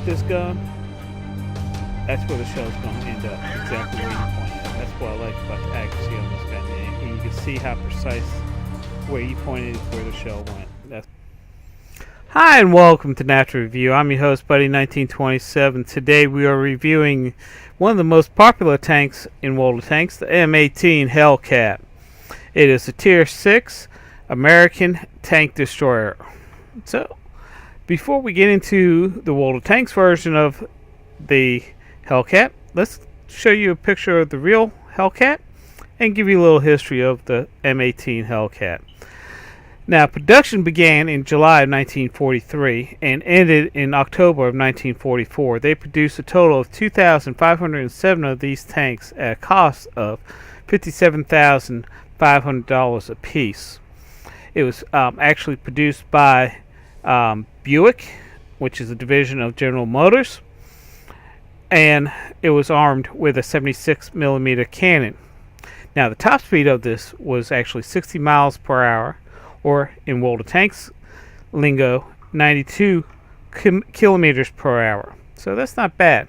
shoot this gun, that's where the shell's going to end up, exactly where you point it. That's what I like about the accuracy on this gun, and you can see how precise where you pointed is where the shell went. Hi and welcome to NAFTA Review. I'm your host, Buddy1927. Today we are reviewing one of the most popular tanks in World of Tanks, the M18 Hellcat. It is a Tier 6 American tank destroyer. So, before we get into the World of Tanks version of the Hellcat, let's show you a picture of the real Hellcat and give you a little history of the M18 Hellcat. Now, production began in July of 1943 and ended in October of 1944. They produced a total of 2,507 of these tanks at a cost of $57,500 apiece. It was actually produced by Buick, which is a division of General Motors, and it was armed with a 76mm cannon. Now, the top speed of this was actually 60 miles per hour, or in World of Tanks lingo, 92 kilometers per hour. So that's not bad.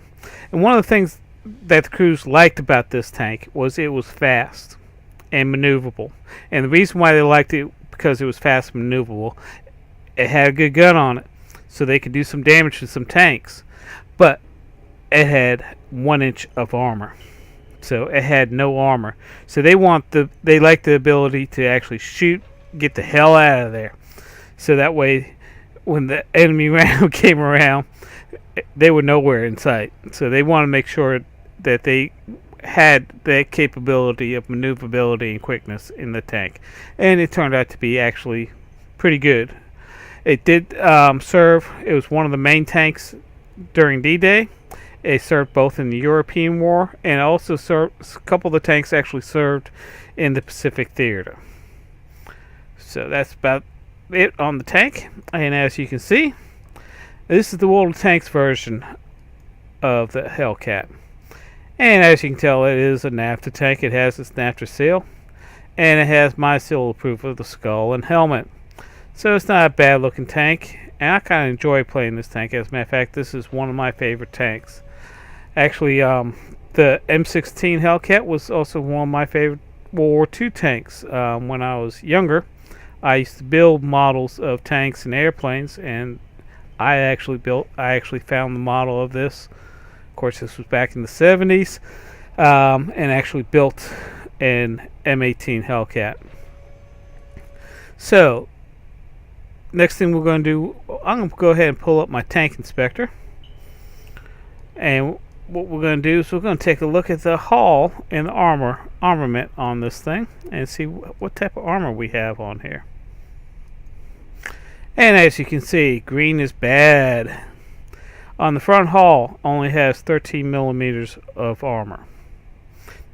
And one of the things that the crews liked about this tank was it was fast and maneuverable. And the reason why they liked it, because it was fast and maneuverable, it had a good gun on it, so they could do some damage to some tanks. But it had 1 inch of armor, so it had no armor. So they liked the ability to actually shoot, get the hell out of there, so that way when the enemy round came around, they were nowhere in sight. So they want to make sure that they had that capability of maneuverability and quickness in the tank, and it turned out to be actually pretty good. It did serve. It was one of the main tanks during D-Day. It served both in the European War, and also served, a couple of the tanks actually served in the Pacific Theater. So that's about it on the tank. And as you can see, this is the World of Tanks version of the Hellcat. And as you can tell, it is a NAFTA tank. It has its NAFTA seal, and it has my seal of approval of the skull and helmet. So it's not a bad looking tank, and I kind of enjoy playing this tank. As a matter of fact, this is one of my favorite tanks. Actually, the M16 Hellcat was also one of my favorite World War II tanks. When I was younger, I used to build models of tanks and airplanes, and I actually found the model of this. Of course, this was back in the 70s, and actually built an M18 Hellcat. So, next thing we're going to do, I'm going to go ahead and pull up my tank inspector, and what we're going to do is we're going to take a look at the hull and the armament on this thing and see what type of armor we have on here. And as you can see, green is bad. On the front hull only has 13 millimeters of armor.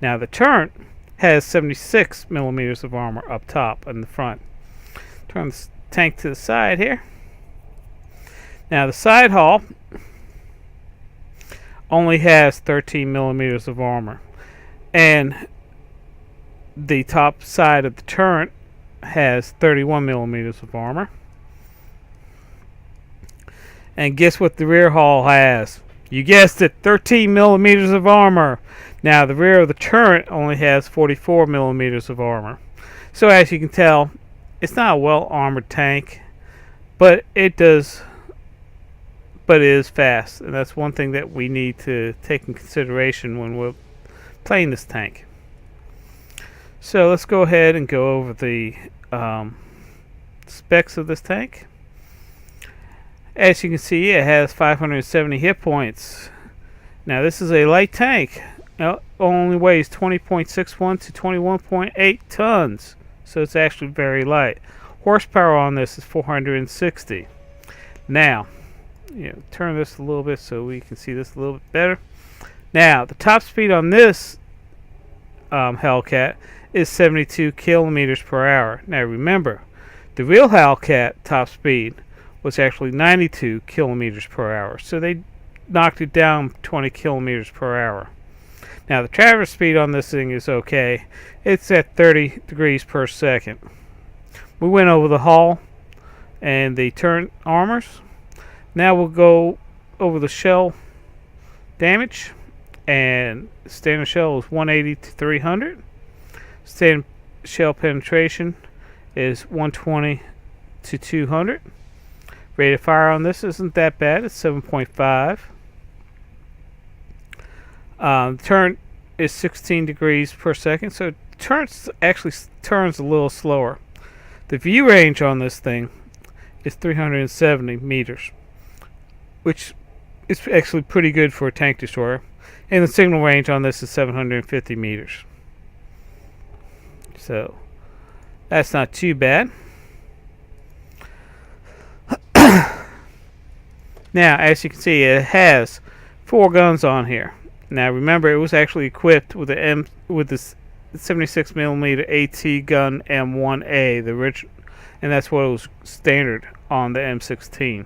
Now the turret has 76 millimeters of armor up top in the front. Turn the tank to the side here. Now the side hull only has 13 millimeters of armor, and the top side of the turret has 31 millimeters of armor. And guess what the rear hull has? You guessed it, 13 millimeters of armor. Now the rear of the turret only has 44 millimeters of armor. So as you can tell, it's not a well armored tank, but it is fast, and that's one thing that we need to take in consideration when we're playing this tank. So let's go ahead and go over the specs of this tank. As you can see, it has 570 hit points. Now this is a light tank. It only weighs 20.61 to 21.8 tons, so it's actually very light. Horsepower on this is 460. Now, turn this a little bit so we can see this a little bit better. Now, the top speed on this Hellcat is 72 kilometers per hour. Now remember, the real Hellcat top speed was actually 92 kilometers per hour, so they knocked it down 20 kilometers per hour. Now the traverse speed on this thing is okay. It's at 30 degrees per second. We went over the hull and the turret armors. Now we'll go over the shell damage, and standard shell is 180 to 300. Standard shell penetration is 120 to 200. Rate of fire on this isn't that bad. It's 7.5. Turn is 16 degrees per second, so it actually turns a little slower. The view range on this thing is 370 meters, which is actually pretty good for a tank destroyer. And the signal range on this is 750 meters. So that's not too bad. Now, as you can see, it has 4 guns on here. Now, remember, it was actually equipped with the 76mm AT gun M1A, the original, and that's what was standard on the M16.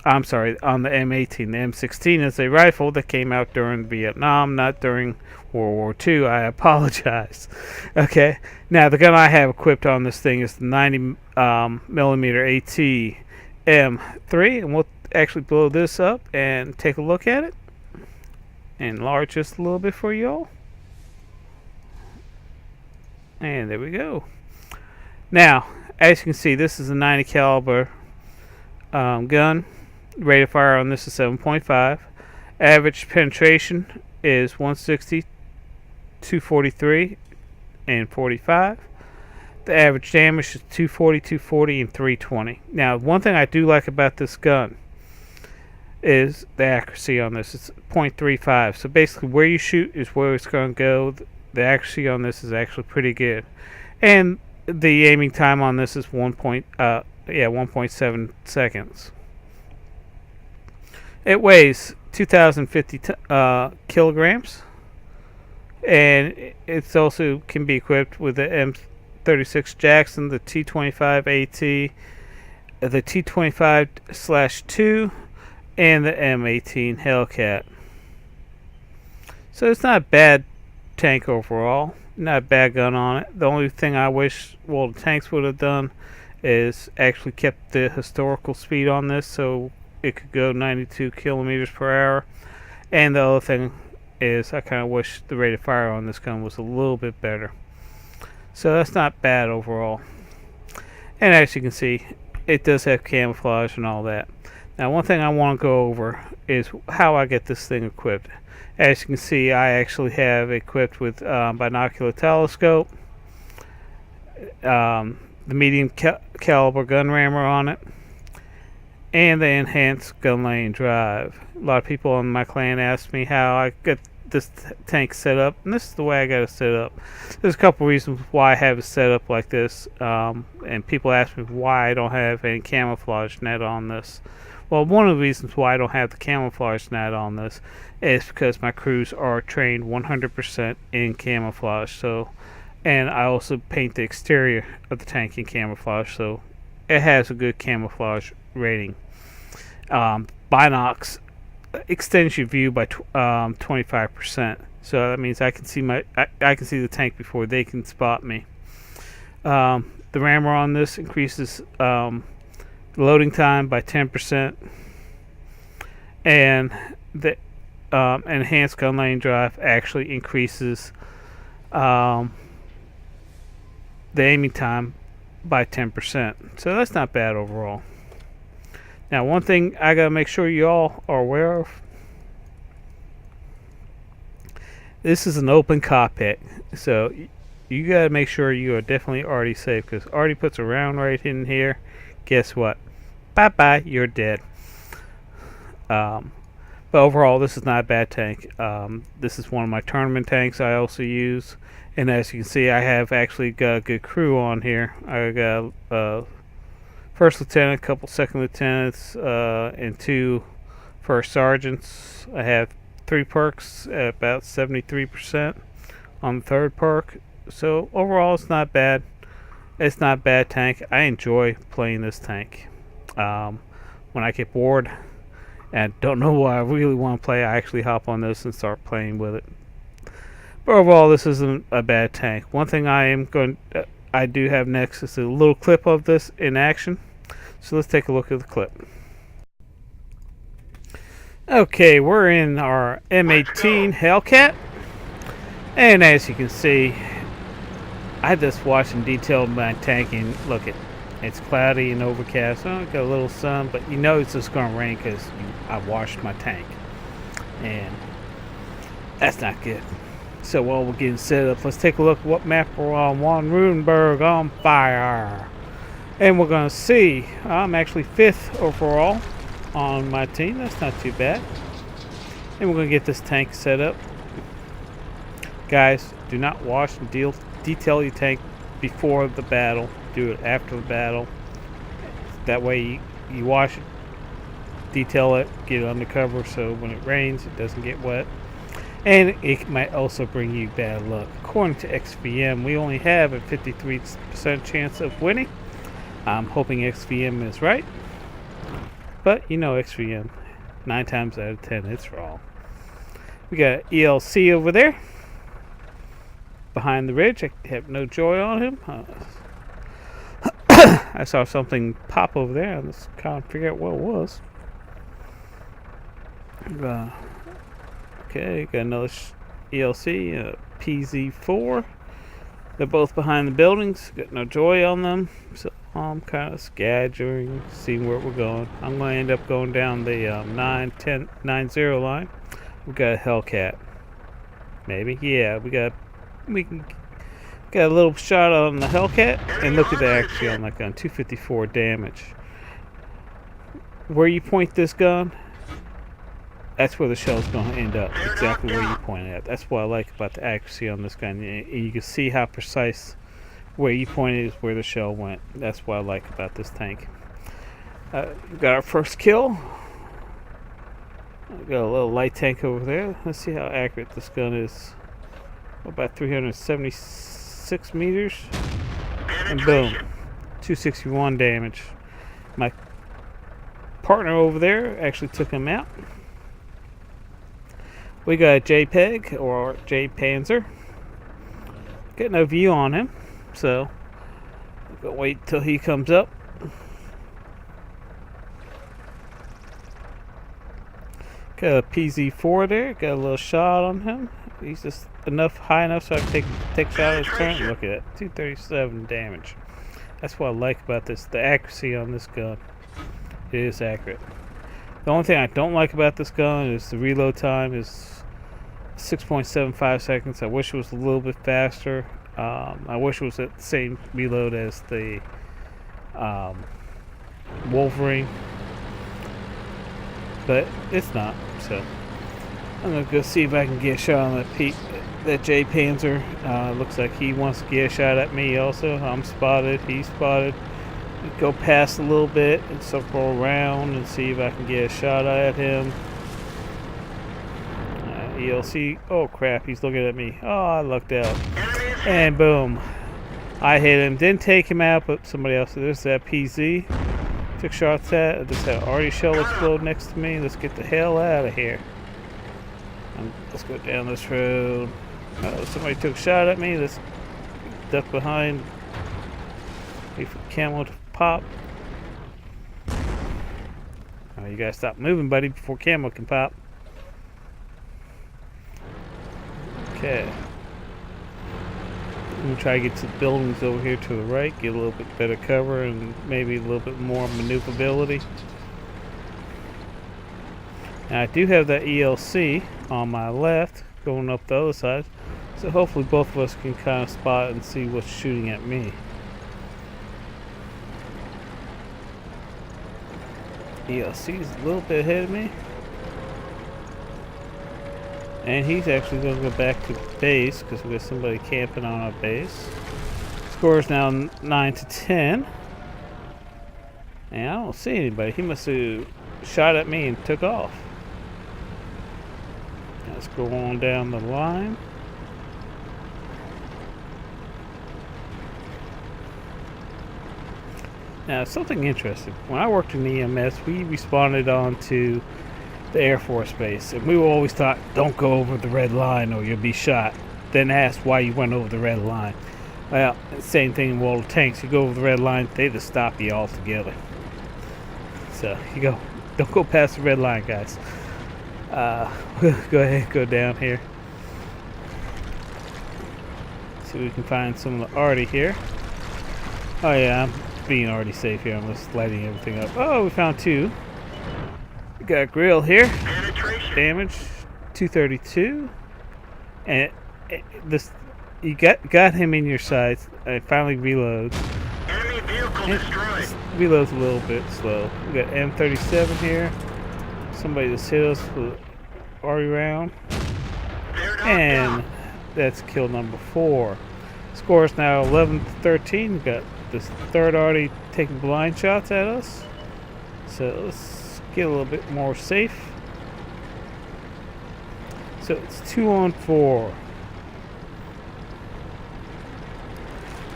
I'm sorry, on the M18. The M16 is a rifle that came out during Vietnam, not during World War II. I apologize. Okay, now the gun I have equipped on this thing is the 90mm AT M3, and we'll actually blow this up and take a look at it. Enlarge just a little bit for y'all. And there we go. Now, as you can see, this is a 90 caliber gun. Rate of fire on this is 7.5. Average penetration is 160, 243, and 45. The average damage is 240, 240, and 320. Now, one thing I do like about this gun is the accuracy on this. It's 0.35. So basically, where you shoot is where it's going to go. The accuracy on this is actually pretty good, and the aiming time on this is 1.7 seconds. It weighs 2,050 kilograms, and it's also can be equipped with the M36 Jackson, the T25 AT, the T25/2, and the M18 Hellcat. So it's not a bad tank overall. Not a bad gun on it. The only thing I wish, well, the tanks would have done is actually kept the historical speed on this, so it could go 92 kilometers per hour. And the other thing is, I kind of wish the rate of fire on this gun was a little bit better. So that's not bad overall. And as you can see, it does have camouflage and all that. Now, one thing I want to go over is how I get this thing equipped. As you can see, I actually have equipped with binocular telescope, the medium caliber gun rammer on it, and the enhanced gun lane drive. A lot of people on my clan ask me how I get this tank set up, and this is the way I got it set up. There's a couple reasons why I have it set up like this, and people ask me why I don't have any camouflage net on this. Well, one of the reasons why I don't have the camouflage net on this is because my crews are trained 100% in camouflage. So, and I also paint the exterior of the tank in camouflage, so it has a good camouflage rating. Binocs extends your view by 25%. So that means I can see I can see the tank before they can spot me. The rammer on this increases loading time by 10%, and the enhanced gun lane drive actually increases the aiming time by 10%. So that's not bad overall. Now, one thing I gotta make sure you all are aware of: this is an open cockpit, so you gotta make sure you are definitely already safe, because already puts a round right in here. Guess what? Bye bye, you're dead. But overall, this is not a bad tank. This is one of my tournament tanks I also use, and as you can see, I have actually got a good crew on here. I got first lieutenant, a couple second lieutenants, and 2 first sergeants. I have 3 perks at about 73% on the 3rd perk. So overall, it's not bad. It's not a bad tank. I enjoy playing this tank. When I get bored and don't know what I really want to play, I actually hop on this and start playing with it. But overall, this isn't a bad tank. One thing I do have next is a little clip of this in action. So let's take a look at the clip. Okay, we're in our M18 Hellcat, and as you can see, I just watched and detailed my tank, and look, it's cloudy and overcast. Oh, got a little sun, but you know it's just going to rain because I washed my tank, and that's not good. So while we're getting set up, let's take a look at what map we're on. One Rudenberg on fire, and we're going to see I'm actually 5th overall on my team. That's not too bad. And we're going to get this tank set up. Guys, do not wash and detail your tank before the battle. Do it after the battle. That way you wash it, detail it, get it undercover so when it rains it doesn't get wet. And it might also bring you bad luck. According to XVM, we only have a 53% chance of winning. I'm hoping XVM is right. But you know XVM, 9 times out of 10 it's wrong. We got ELC over there behind the ridge. I have no joy on him. I saw something pop over there. I just can't figure out what it was. Okay, got another ELC, PZ4. They're both behind the buildings. Got no joy on them. So I'm kind of scattering, seeing where we're going. I'm going to end up going down the 9-10-9-0 line. We got a Hellcat. Maybe, yeah. We got a little shot on the Hellcat, and look at that actually on that gun, 254 damage. Where you point this gun, that's where the shell's going to end up. Exactly where you point it at. That's what I like about the accuracy on this gun. You can see how precise where you pointed is where the shell went. That's what I like about this tank. We got our first kill. We got a little light tank over there. Let's see how accurate this gun is. About 376 meters. And boom. 261 damage. My partner over there actually took him out. We got a JPEG or J-Panzer. Got no view on him, so we'll wait till he comes up. Got a PZ4 there. Got a little shot on him. He's just high enough so I can take a shot at his turret. Look at that, 237 damage. That's what I like about this. The accuracy on this gun. It is accurate. The only thing I don't like about this gun is the reload time is 6.75 seconds. I wish it was a little bit faster. I wish it was at the same reload as the Wolverine, but it's not. So I'm gonna go see if I can get a shot on that J-Panzer. Looks like he wants to get a shot at me also. I'm spotted. He's spotted. Go past a little bit and circle around and see if I can get a shot at him. ELC. Oh crap, he's looking at me. Oh, I lucked out. And boom. I hit him. Didn't take him out, but somebody else. There's that PZ. Took shots at. I just had an arty shell explode next to me. Let's get the hell out of here. Let's go down this road. Somebody took a shot at me. Let's duck behind. Wait for camo to pop. You gotta stop moving, buddy, before camo can pop. Okay. I'm gonna try to get to the buildings over here to the right, get a little bit better cover and maybe a little bit more maneuverability. Now I do have that ELC on my left going up the other side, so hopefully both of us can kind of spot and see what's shooting at me. ELC is a little bit ahead of me. And he's actually going to go back to base because we got somebody camping on our base. Score is now 9-10. And I don't see anybody. He must have shot at me and took off. Let's go on down the line. Now, something interesting. When I worked in EMS, we responded on to the Air Force Base, and we were always taught, don't go over the red line or you'll be shot. Then asked why you went over the red line. Well, same thing in World of Tanks. You go over the red line, they just stop you altogether. So, don't go past the red line, guys. We'll go ahead and go down here. See if we can find some of the arty here. Oh yeah, I'm being already safe here. I'm just lighting everything up. Oh, we found two. We got a grill here. Damage 232. And this, you got him in your sights. I finally reload. Enemy vehicle destroyed. Reloads a little bit slow. We got M37 here. Somebody just hit us with arty round. And that's kill number 4. Score is now 11-13. We got this third arty taking blind shots at us. So let's get a little bit more safe. So it's 2-on-4.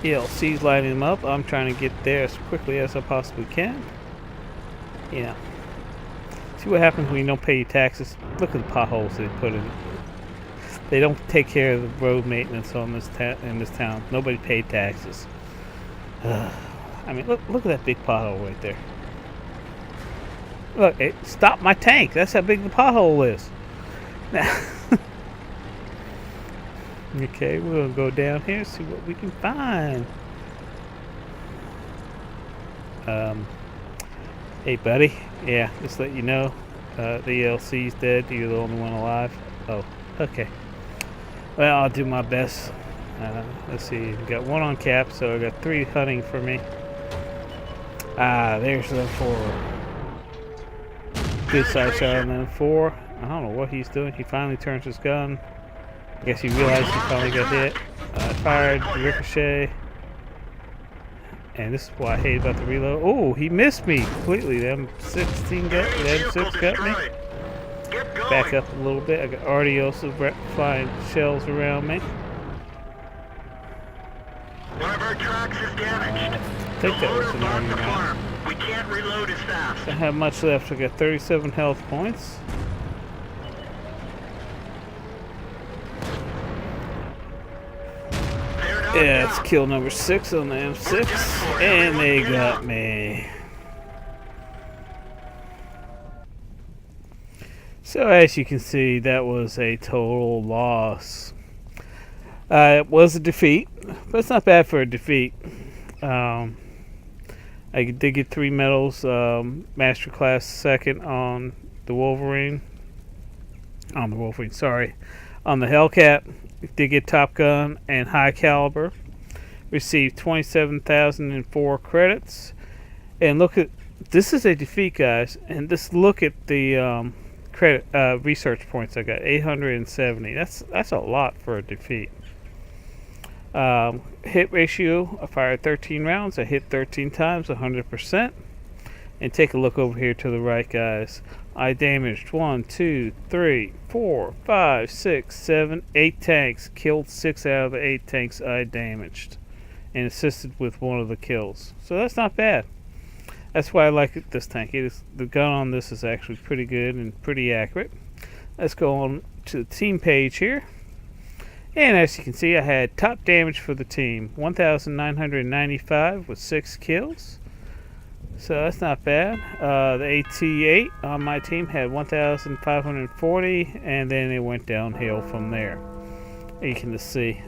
ELC's lighting them up. I'm trying to get there as quickly as I possibly can. Yeah. See what happens when you don't pay your taxes. Look at the potholes they put in. They don't take care of the road maintenance on this in this town. Nobody paid taxes. I mean, look at that big pothole right there. Look, it stopped my tank. That's how big the pothole is. Now, okay, we're gonna go down here and see what we can find. Hey, buddy. Yeah, just let you know, the ELC's dead. You're the only one alive. Oh, okay. Well, I'll do my best. Let's see. We got 1 on cap, so I got 3 hunting for me. There's the 4. Good side shot on them 4. I don't know what he's doing. He finally turns his gun. I guess he realized he finally got hit. Fired, ricochet. And this is what I hate about the reload. Oh, he missed me completely. Them 16 got, them 6 got me. Back up a little bit. I got already also flying shells around me. One of our tracks is damaged. I think that was an army round. We can't reload as fast. I don't have much left. I got 37 health points. Yeah, it's kill number 6 on the M6, and they got me. So as you can see, that was a total loss. It was a defeat, but it's not bad for a defeat. I did get 3 medals, Master Class 2nd on the Wolverine. On the Hellcat. Did get Top Gun and High Caliber. Received 27,004 credits. And look at, this is a defeat, guys. And just look at the credit research points I got. 870. That's a lot for a defeat. Hit ratio, I fired 13 rounds. I hit 13 times, 100%. And take a look over here to the right, guys. I damaged 1, 2, 3, 4, 5, 6, 7, 8 tanks. Killed 6 out of the 8 tanks I damaged. And assisted with 1 of the kills. So that's not bad. That's why I like this tank. The gun on this is actually pretty good and pretty accurate. Let's go on to the team page here. And as you can see, I had top damage for the team. 1,995 with 6 kills. So that's not bad. The AT8 on my team had 1,540, and then it went downhill from there. You can just see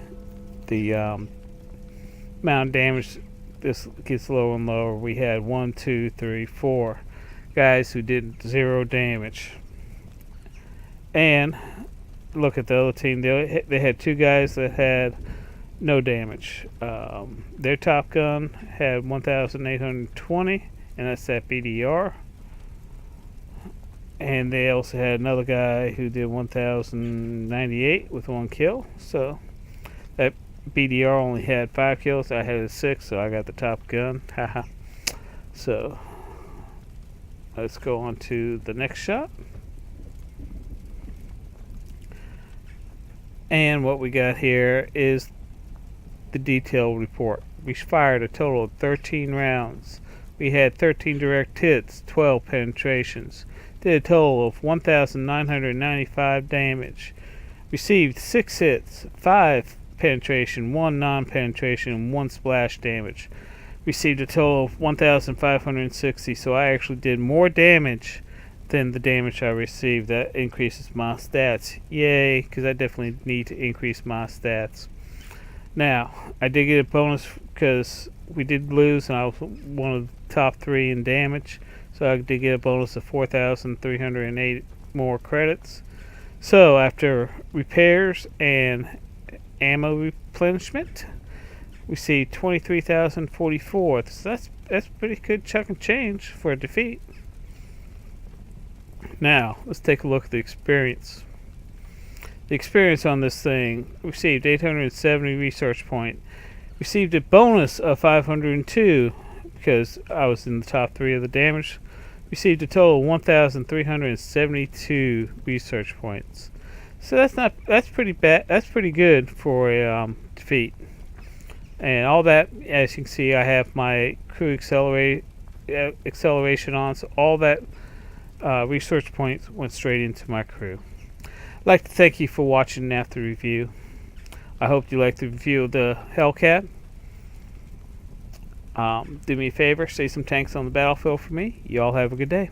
the amount of damage. This gets lower and lower. We had 1, 2, 3, 4 guys who did 0 damage. And look at the other team. They had 2 guys that had no damage. Their Top Gun had 1,820. And that's that BDR. And they also had another guy who did 1,098 with 1 kill. So that BDR only had 5 kills. I had 6, so I got the Top Gun. Haha. So let's go on to the next shot. And what we got here is the detailed report. We fired a total of 13 rounds. We had 13 direct hits, 12 penetrations. Did a total of 1,995 damage. Received 6 hits, 5 penetration, 1 non-penetration, and 1 splash damage. Received a total of 1,560, so I actually did more damage than the damage I received. That increases my stats. Yay, because I definitely need to increase my stats. Now, I did get a bonus because we did lose and I was one of the top 3 in damage. So I did get a bonus of 4,308 more credits. So after repairs and ammo replenishment, we see 23,044. So that's pretty good chunk of change for a defeat. Now, let's take a look at the experience. The experience on this thing received 870 research point. Received a bonus of 502 because I was in the top 3 of the damage. Received a total of 1,372 research points. So that's pretty bad. That's pretty good for a defeat. And all that, as you can see, I have my crew acceleration on, so all that research points went straight into my crew. I'd like to thank you for watching NAFTA review. I hope you liked the review of the Hellcat. Do me a favor, save some tanks on the battlefield for me. You all have a good day.